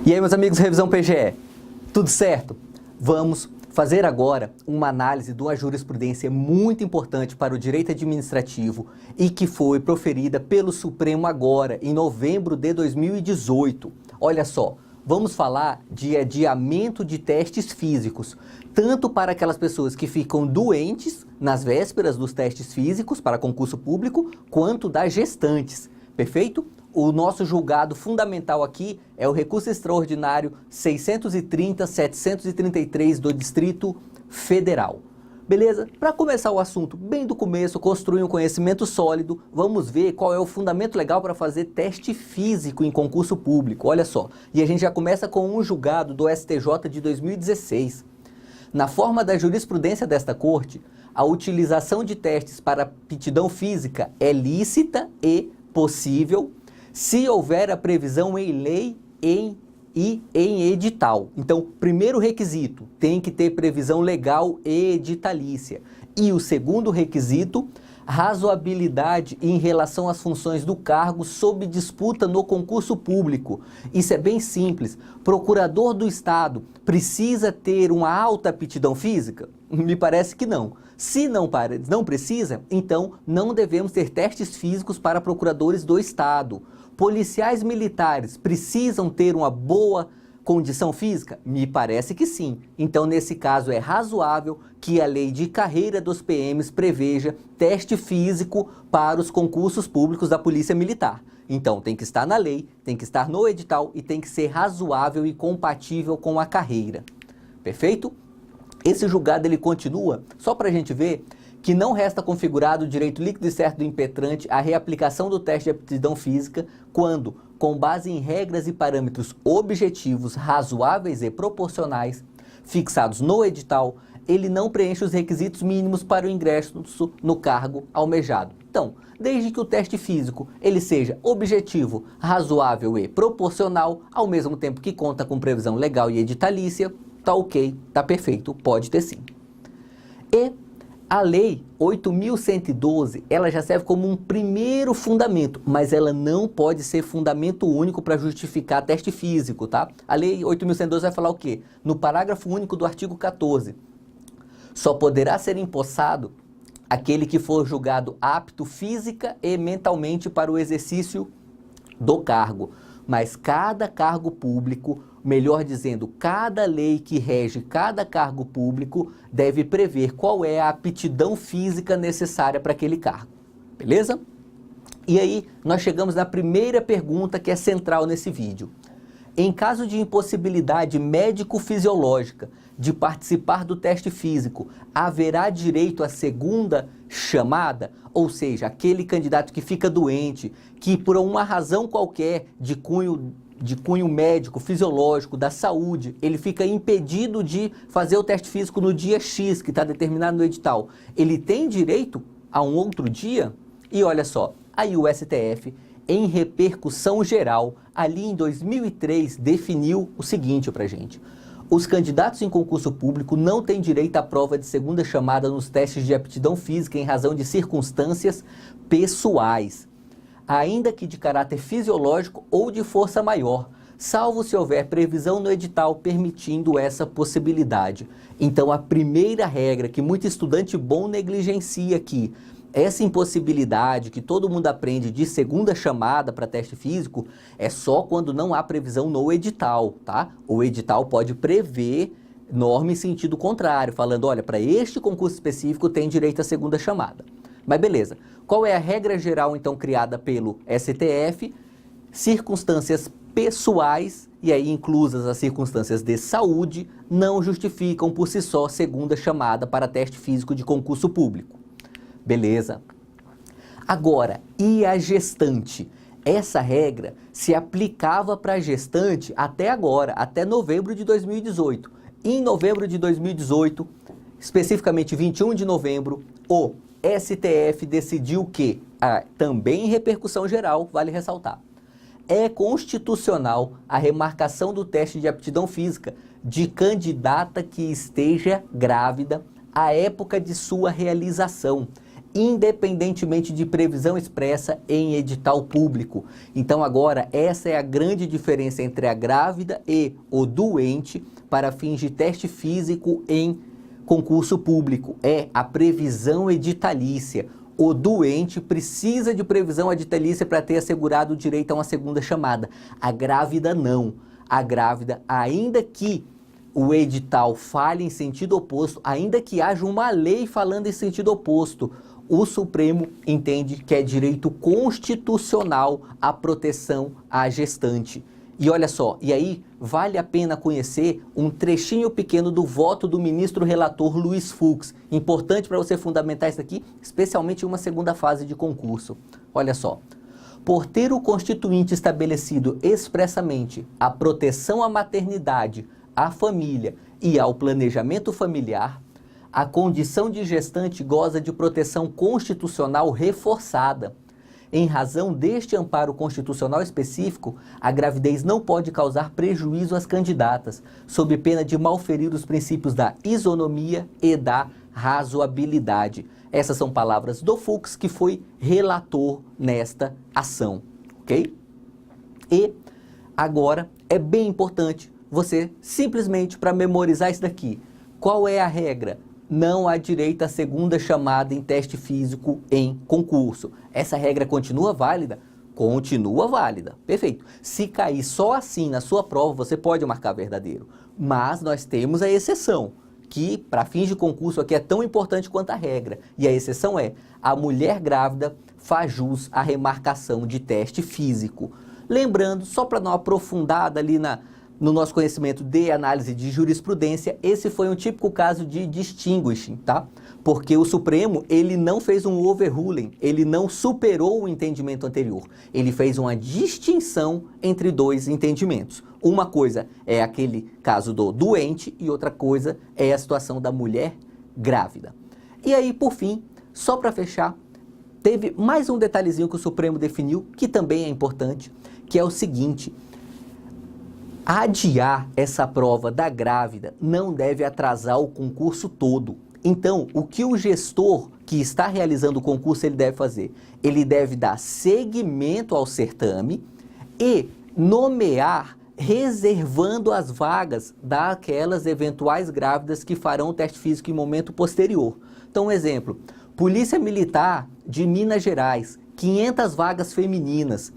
E aí, meus amigos, Revisão PGE, tudo certo? Vamos fazer agora uma análise de uma jurisprudência muito importante para o direito administrativo e que foi proferida pelo Supremo agora, em novembro de 2018. Olha só, vamos falar de adiamento de testes físicos, tanto para aquelas pessoas que ficam doentes nas vésperas dos testes físicos para concurso público, quanto das gestantes, perfeito? O nosso julgado fundamental aqui é o recurso extraordinário 630.733 do Distrito Federal. Beleza? Para começar o assunto bem do começo, construir um conhecimento sólido, vamos ver qual é o fundamento legal para fazer teste físico em concurso público. Olha só, e a gente já começa com um julgado do STJ de 2016. Na forma da jurisprudência desta corte, a utilização de testes para aptidão física é lícita e possível se houver a previsão em lei e em edital. Então, primeiro requisito, tem que ter previsão legal e editalícia. E o segundo requisito, razoabilidade em relação às funções do cargo sob disputa no concurso público. Isso é bem simples. Procurador do Estado precisa ter uma alta aptidão física? Me parece que não. Se não precisa, então não devemos ter testes físicos para procuradores do Estado. Policiais militares precisam ter uma boa condição física? Me parece que sim. Então, nesse caso, é razoável que a lei de carreira dos PMs preveja teste físico para os concursos públicos da Polícia Militar. Então, tem que estar na lei, tem que estar no edital e tem que ser razoável e compatível com a carreira. Perfeito? Esse julgado ele continua, só para a gente ver, que não resta configurado o direito líquido e certo do impetrante à reaplicação do teste de aptidão física quando, com base em regras e parâmetros objetivos, razoáveis e proporcionais, fixados no edital, ele não preenche os requisitos mínimos para o ingresso no cargo almejado. Então, desde que o teste físico ele seja objetivo, razoável e proporcional, ao mesmo tempo que conta com previsão legal e editalícia, tá ok, tá perfeito, pode ter sim. E a lei 8.112, ela já serve como um primeiro fundamento, mas ela não pode ser fundamento único para justificar teste físico, tá? A lei 8.112 vai falar o quê? No parágrafo único do artigo 14, só poderá ser empossado aquele que for julgado apto física e mentalmente para o exercício do cargo. Mas cada cargo público, melhor dizendo, cada lei que rege cada cargo público deve prever qual é a aptidão física necessária para aquele cargo. Beleza? E aí, nós chegamos na primeira pergunta que é central nesse vídeo. Em caso de impossibilidade médico-fisiológica de participar do teste físico, haverá direito à segunda chamada? Ou seja, aquele candidato que fica doente, que por uma razão qualquer de cunho médico, fisiológico, da saúde, ele fica impedido de fazer o teste físico no dia X, que está determinado no edital. Ele tem direito a um outro dia? E olha só, aí o STF, em repercussão geral, ali em 2003, definiu o seguinte para a gente. Os candidatos em concurso público não têm direito à prova de segunda chamada nos testes de aptidão física em razão de circunstâncias pessoais, ainda que de caráter fisiológico ou de força maior, salvo se houver previsão no edital permitindo essa possibilidade. Então, a primeira regra que muito estudante bom negligencia aqui, essa impossibilidade que todo mundo aprende de segunda chamada para teste físico é só quando não há previsão no edital, tá? O edital pode prever norma em sentido contrário, falando, olha, para este concurso específico tem direito à segunda chamada. Mas beleza, qual é a regra geral então criada pelo STF? Circunstâncias pessoais, e aí inclusas as circunstâncias de saúde, não justificam por si só segunda chamada para teste físico de concurso público. Beleza. Agora, e a gestante? Essa regra se aplicava para a gestante até agora, até novembro de 2018. Em novembro de 2018, especificamente 21 de novembro, o STF decidiu que, também em repercussão geral, vale ressaltar, é constitucional a remarcação do teste de aptidão física de candidata que esteja grávida à época de sua realização, independentemente de previsão expressa em edital público. Então agora essa é a grande diferença entre a grávida e o doente para fins de teste físico em concurso público. É a previsão editalícia. O doente precisa de previsão editalícia para ter assegurado o direito a uma segunda chamada. A grávida não. A grávida, ainda que o edital fale em sentido oposto, ainda que haja uma lei falando em sentido oposto, o Supremo entende que é direito constitucional a proteção à gestante. E olha só, e aí vale a pena conhecer um trechinho pequeno do voto do ministro relator Luiz Fux. Importante para você fundamentar isso aqui, especialmente em uma segunda fase de concurso. Olha só. Por ter o Constituinte estabelecido expressamente a proteção à maternidade, à família e ao planejamento familiar, a condição de gestante goza de proteção constitucional reforçada. Em razão deste amparo constitucional específico, a gravidez não pode causar prejuízo às candidatas, sob pena de malferir os princípios da isonomia e da razoabilidade. Essas são palavras do Fux, que foi relator nesta ação, ok? E agora é bem importante você simplesmente, para memorizar isso daqui, qual é a regra? Não há direito à segunda chamada em teste físico em concurso. Essa regra continua válida? Continua válida. Perfeito. Se cair só assim na sua prova, você pode marcar verdadeiro. Mas nós temos a exceção, que para fins de concurso aqui é tão importante quanto a regra. E a exceção é: a mulher grávida faz jus à remarcação de teste físico. Lembrando, só para dar uma aprofundada ali no nosso conhecimento de análise de jurisprudência, esse foi um típico caso de distinguishing, tá? Porque o Supremo, ele não fez um overruling, ele não superou o entendimento anterior. Ele fez uma distinção entre dois entendimentos. Uma coisa é aquele caso do doente e outra coisa é a situação da mulher grávida. E aí, por fim, só para fechar, teve mais um detalhezinho que o Supremo definiu, que também é importante, que é o seguinte: adiar essa prova da grávida não deve atrasar o concurso todo. Então, o que o gestor que está realizando o concurso ele deve fazer? Ele deve dar seguimento ao certame e nomear, reservando as vagas daquelas eventuais grávidas que farão o teste físico em momento posterior. Então, um exemplo: Polícia Militar de Minas Gerais, 500 vagas femininas.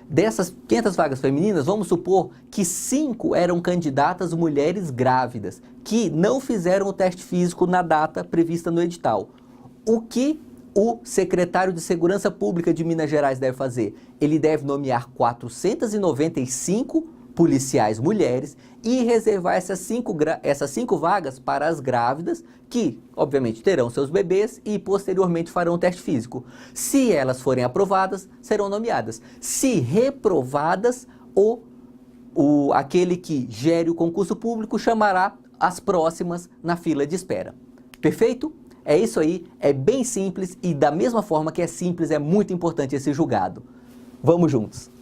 Dessas 500 vagas femininas, vamos supor que 5 eram candidatas mulheres grávidas, que não fizeram o teste físico na data prevista no edital. O que o secretário de Segurança Pública de Minas Gerais deve fazer? Ele deve nomear 495 policiais mulheres e reservar essas 5 vagas para as grávidas, que obviamente terão seus bebês e posteriormente farão o teste físico. Se elas forem aprovadas, serão nomeadas. Se reprovadas, aquele que gere o concurso público chamará as próximas na fila de espera. Perfeito? É isso aí, é bem simples e da mesma forma que é simples, é muito importante esse julgado. Vamos juntos!